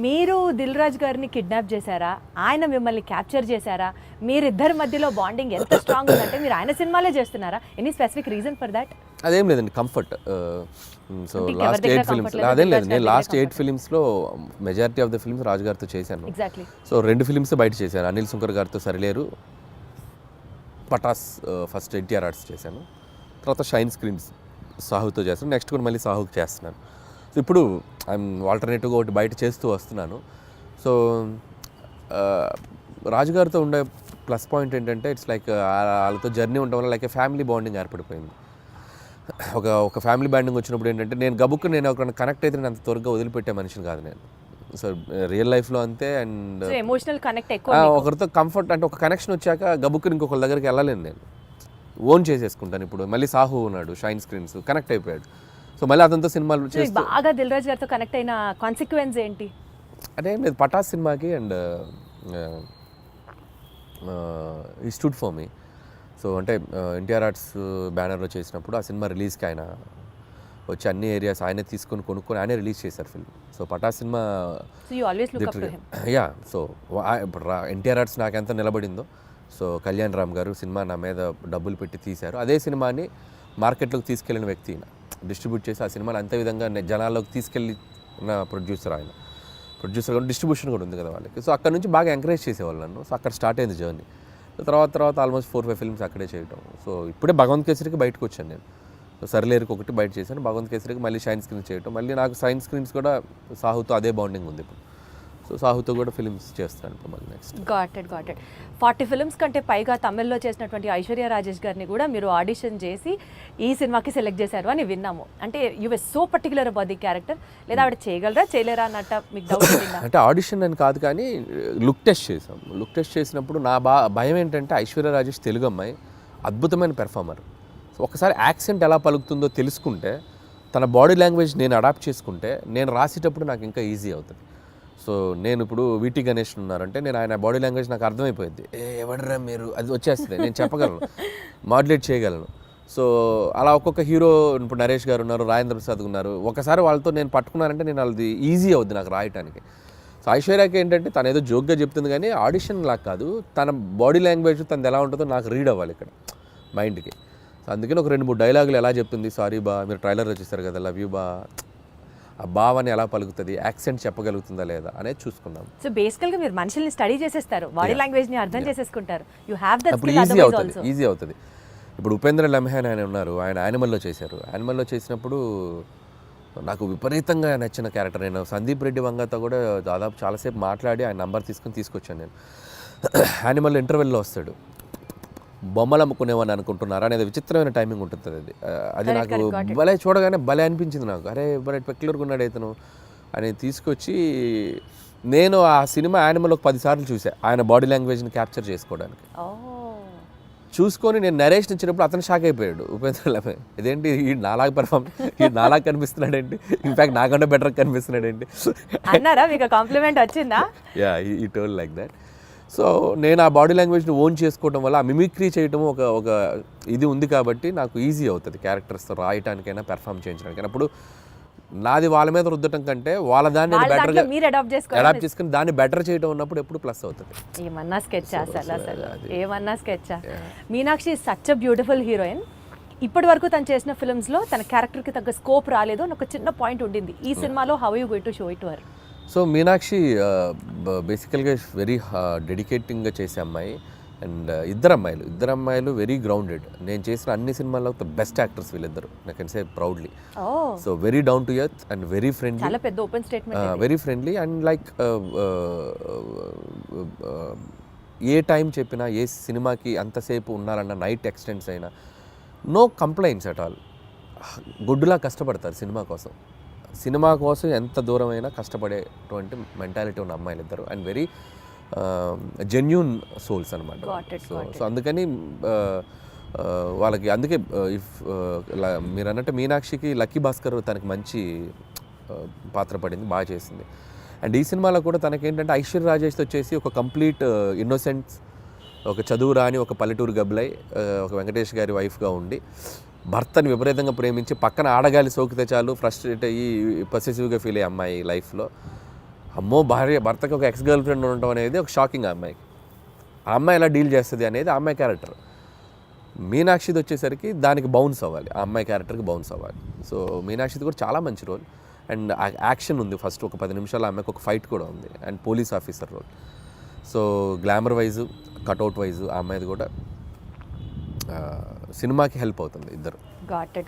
మీరు దిల్ రాజు గారిని కిడ్నాప్ చేశారా, ఆయన మిమ్మల్ని క్యాప్చర్ చేశారా, మీరిద్దరి మధ్యలో బాండింగ్ ఎంత స్ట్రాంగ్ ఉందంటే మీరు ఆయన సినిమాలే చేస్తున్నారా? Any specific reason for that? అదేం లేదండి, కంఫర్ట్. సో అంటే లాస్ట్ ఎవరి 8 దగ్గర ఫిల్మ్స్ comfort లేదు, అదేం లేదు, దిల్ నేను రాజు లాస్ట్ దగ్గర 8 ఫిల్మ్స్లో మెజారిటీ ఆఫ్ ద ఫిల్మ్స్ రాజు గారితో చేశాను. ఎగ్జాక్ట్లీ. సో 2 ఫిల్మ్స్ బయట చేశాను, అనిల్ సుంకర్ గారితో సరిలేరు, పటాస్ ఫస్ట్ ఎన్టీఆర్ ఆర్ట్స్ చేశాను, తర్వాత షైన్ స్క్రీన్స్ సాహుతో చేస్తాను, నెక్స్ట్ కూడా మళ్ళీ సాహుకి చేస్తున్నాను. సో ఇప్పుడు ఐఎమ్ ఆల్టర్నేటివ్గా ఒకటి బయట చేస్తూ వస్తున్నాను. సో రాజుగారితో ఉండే ప్లస్ పాయింట్ ఏంటంటే ఇట్స్ లైక్ వాళ్ళతో జర్నీ ఉండడం వల్ల లైక్ ఫ్యామిలీ బాండింగ్ ఏర్పడిపోయింది. ఒక ఫ్యామిలీ బాండింగ్ వచ్చినప్పుడు ఏంటంటే నేను ఒక కనెక్ట్ అయితే నేను అంత త్వరగా వదిలిపెట్టే మనిషిని కాదు నేను. సో రియల్ లైఫ్లో అంతే. అండ్ ఎమోషనల్ కనెక్ట్ ఎక్కువ. ఒకరితో కంఫర్ట్ అంటే ఒక కనెక్షన్ వచ్చాక గబుక్కుని ఇంకొకరి దగ్గరికి వెళ్ళలేను నేను, ఓన్ చేసేసుకుంటాను. ఇప్పుడు మళ్ళీ సాహు ఉన్నాడు, షైన్ స్క్రీన్స్ కనెక్ట్ అయిపోయాడు. సో మళ్ళీ అతనితో సినిమాలు చేసి బాగా దిల్ రాజు గారితో కనెక్ట్ అయిన కాన్సిక్వెన్స్ ఏంటి? అంటే లేదు, పటాస్ సినిమాకి అండ్ ఈ స్టూడ్ ఫర్ మీ. సో అంటే ఎన్టీఆర్ ఆర్ట్స్ బ్యానర్లో చేసినప్పుడు ఆ సినిమా రిలీజ్కి ఆయన వచ్చి అన్ని ఏరియాస్ ఆయనే తీసుకొని కొనుక్కొని ఆయనే రిలీజ్ చేశారు ఫిల్మ్. సో పటాస్ సినిమా యా. సో ఇప్పుడు ఎన్టీఆర్ ఆర్ట్స్ నాకు ఎంత నిలబడిందో, సో కళ్యాణ్ రామ్ గారు సినిమా నా మీద డబ్బులు పెట్టి తీశారు. అదే సినిమాని మార్కెట్లోకి తీసుకెళ్ళిన వ్యక్తి, డిస్ట్రిబ్యూట్ చేసి ఆ సినిమాని అంతే విధంగా జనాల్లోకి తీసుకెళ్ళిన ప్రొడ్యూసర్ ఆయన. ప్రొడ్యూసర్ కూడా డిస్ట్రిబ్యూషన్ కూడా ఉంది కదా వాళ్ళకి. సో అక్కడ నుంచి బాగా ఎంకరేజ్ చేసేవాళ్ళు నన్ను. సో అక్కడ స్టార్ట్ అయింది జర్నీ. తర్వాత ఆల్మోస్ట్ 4-5 ఫిల్మ్స్ అక్కడే చేయటం. సో ఇప్పుడే భగవంత్ కేసరికి బయటకు వచ్చాను నేను. సో సరిలేరుకి ఒకటి బయట చేశాను, భగవంత్ కేసరికి మళ్ళీ షైన్ స్క్రీన్స్ చేయటం. మళ్ళీ నాకు షైన్ స్క్రీన్స్ కూడా సాహుతో అదే బాండింగ్ ఉంది ఇప్పుడు. సో సాహుతో కూడా ఫిల్మ్స్ చేస్తాను ఇప్పుడు మళ్ళీ నెక్స్ట్. గాట్ ఇట్ 40 ఫిల్మ్స్ కంటే పైగా తమిళ్లో చేసినటువంటి ఐశ్వర్య రాజేష్ గారిని కూడా మీరు ఆడిషన్ చేసి ఈ సినిమాకి సెలెక్ట్ చేశారు అని విన్నాము. అంటే you were so particular about the character, లేదా ఆవిడ చేయగలరా చేయలేరా అన్నట్టు మీకు డౌట్ ఉందా? అంటే ఆడిషన్ అని కాదు కానీ లుక్ టెస్ట్ చేసాం. లుక్ టెస్ట్ చేసినప్పుడు నా భయం ఏంటంటే ఐశ్వర్య రాజేష్ తెలుగు అమ్మాయి, అద్భుతమైన పెర్ఫార్మర్. సో ఒకసారి యాక్సెంట్ ఎలా పలుకుతుందో తెలుసుకుంటే, తన బాడీ లాంగ్వేజ్ నేను అడాప్ట్ చేసుకుంటే నేను రాసేటప్పుడు నాకు ఇంకా ఈజీ అవుతుంది. సో నేను ఇప్పుడు వీటీ గణేష్ ఉన్నారంటే నేను ఆయన బాడీ లాంగ్వేజ్ నాకు అర్థమైపోయింది. ఎవడరా మీరు, అది వచ్చేస్తుంది, నేను చెప్పగలను, మాడ్యులేట్ చేయగలను. సో అలా ఒక్కొక్క హీరో, ఇప్పుడు నరేష్ గారు ఉన్నారు, రాజేంద్ర ప్రసాద్ ఉన్నారు, ఒకసారి వాళ్ళతో నేను పట్టుకున్నానంటే నేను వాళ్ళది ఈజీ అవుద్ది నాకు రాయటానికి. సో ఐశ్వర్యకి ఏంటంటే తను ఏదో జోక్గా చెప్తుంది కానీ ఆడిషన్ లాగా కాదు, తన బాడీ లాంగ్వేజ్ తనది ఎలా ఉంటుందో నాకు రీడ్ అవ్వాలి ఇక్కడ మైండ్కి. సో అందుకని ఒక 2-3 డైలాగులు ఎలా చెప్తుంది, సారీ బా, మీరు ట్రైలర్లో చూస్తారు కదా, లవ్ యూ బా, ఆ భావాన్ని ఎలా పలుకుతుంది, యాక్సెంట్ చెప్పగలుగుతుందా లేదా అనేది చూసుకున్నాం. సో బేసికల్గా మీరు మనుషుల్ని స్టడీ చేసేస్తారు, బాడీ లాంగ్వేజ్ని అర్థం చేసేసుకుంటారు. You have that skill. Easy అవుతుంది. ఇప్పుడు ఉపేంద్ర లమ్హాన్ ఆయన ఉన్నారు, ఆయన యానిమల్లో చేశారు. యానిమల్లో చేసినప్పుడు నాకు విపరీతంగా నచ్చిన క్యారెక్టర్. నేను సందీప్ రెడ్డి వంగతో కూడా దాదాపు చాలాసేపు మాట్లాడి ఆయన నంబర్ తీసుకొచ్చాను నేను. యానిమల్ ఇంటర్వెల్లో వస్తాడు, బొమ్మలు అమ్ముకునేవని అనుకుంటున్నారా అనేది విచిత్రమైన టైమింగ్ ఉంటుంది. అది నాకు భలే, చూడగానే భలే అనిపించింది నాకు. అరే భలే పెక్యులర్గా ఉన్నాడు ఇతను అని తీసుకొచ్చి, నేను ఆ సినిమా యానిమల్ ఒక 10 సార్లు చూసా ఆయన బాడీ లాంగ్వేజ్ని క్యాప్చర్ చేసుకోవడానికి. చూసుకొని నేను నరేష్ ఇచ్చినప్పుడు అతను షాక్ అయిపోయాడు, ఉపేంద్ర లమ్హాన్, ఇదేంటి ఈ నాలాగా నాలాగా కనిపిస్తున్నాడేంటి, ఇన్ఫ్యాక్ట్ నాకంటే బెటర్ కనిపిస్తున్నాడేంటి అన్నారా? మీకు కాంప్లిమెంట్ వచ్చిందా? యా, ఈ టోల్ లైక్ దట్. సో నేను ఆ బాడీ లాంగ్వేజ్ని ఓన్ చేసుకోవడం వల్ల, ఆ మిమిక్రీ చేయడం ఒక ఇది ఉంది కాబట్టి నాకు ఈజీ అవుతుంది క్యారెక్టర్స్తో రాయటానికైనా పెర్ఫామ్ చేయించడానికైనా. అప్పుడు నాది వాళ్ళ మీద రుద్దటం కంటే వాళ్ళ దాన్ని బెటర్గా అడాప్ట్ చేసుకుని దాన్ని బెటర్ చేయడం ఉన్నప్పుడు ఎప్పుడు ప్లస్ అవుతుంది. ఏమన్నా స్కెచ్ ఏమన్నా sketch. Meenakshi such a beautiful heroine. ఇప్పటి వరకు తను చేసిన ఫిల్మ్స్లో తన క్యారెక్టర్కి తగ్గ స్కోప్ రాలేదు అని ఒక చిన్న పాయింట్ ఉండింది. ఈ సినిమాలో how you going to show it to her? So Meenakshi బేసికల్గా వెరీ డెడికేటింగ్గా చేసే అమ్మాయి. అండ్ ఇద్దరు అమ్మాయిలు వెరీ గ్రౌండెడ్. నేను చేసిన అన్ని సినిమాల్లో బెస్ట్ యాక్టర్స్ వీళ్ళిద్దరు, I can say proudly. So very down to earth and very friendly, చాలా పెద్ద open statement, very friendly. And like A time చెప్పినా, ఏ సినిమాకి అంతసేపు ఉన్నారన్న, నైట్ ఎక్స్టెండ్స్ అయినా, నో కంప్లైంట్స్ అట్ ఆల్. గుడ్డులా కష్టపడతారు సినిమా కోసం ఎంత దూరమైనా కష్టపడేటువంటి మెంటాలిటీ ఉన్న అమ్మాయిలు ఇద్దరు. అండ్ వెరీ జెన్యూన్ సోల్స్ అనమాట. సో అందుకని వాళ్ళకి, అందుకే ఇఫ్ మీరు అన్నట్టు మీనాక్షికి లక్కీ భాస్కర్ తనకి మంచి పాత్ర పడింది, బాగా చేసింది. అండ్ ఈ సినిమాలో కూడా తనకేంటంటే ఐశ్వర్య రాజేష్తో వచ్చేసి ఒక కంప్లీట్ ఇన్నోసెన్స్, ఒక చదువు రాని ఒక పల్లెటూరు గబ్లై, ఒక వెంకటేష్ గారి వైఫ్గా ఉండి భర్తని విపరీతంగా ప్రేమించి పక్కన ఆడగాలి సోకితే చాలు ఫ్రస్ట్రేట్ అయ్యి పొసెసివ్గా ఫీల్ అయ్యే అమ్మాయి లైఫ్లో అమ్మో భర్తకి ఒక ఎక్స్ గర్ల్ ఫ్రెండ్ ఉండటం అనేది ఒక షాకింగ్ ఆ అమ్మాయికి. ఆ అమ్మాయి ఎలా డీల్ చేస్తుంది అనేది ఆ అమ్మాయి క్యారెక్టర్. మీనాక్షిది వచ్చేసరికి దానికి బౌన్స్ అవ్వాలి, ఆ అమ్మాయి క్యారెక్టర్కి బౌన్స్ అవ్వాలి. సో మీనాక్షిది కూడా చాలా మంచి రోల్ అండ్ యాక్షన్ ఉంది. ఫస్ట్ ఒక 10 నిమిషాలు ఆ అమ్మాయికి ఒక ఫైట్ కూడా ఉంది and police officer role. So glamour wise cutout wise ఆ అమ్మాయిది కూడా సినిమాకి హెల్ప్ అవుతుంది ఇద్దరు. Got it.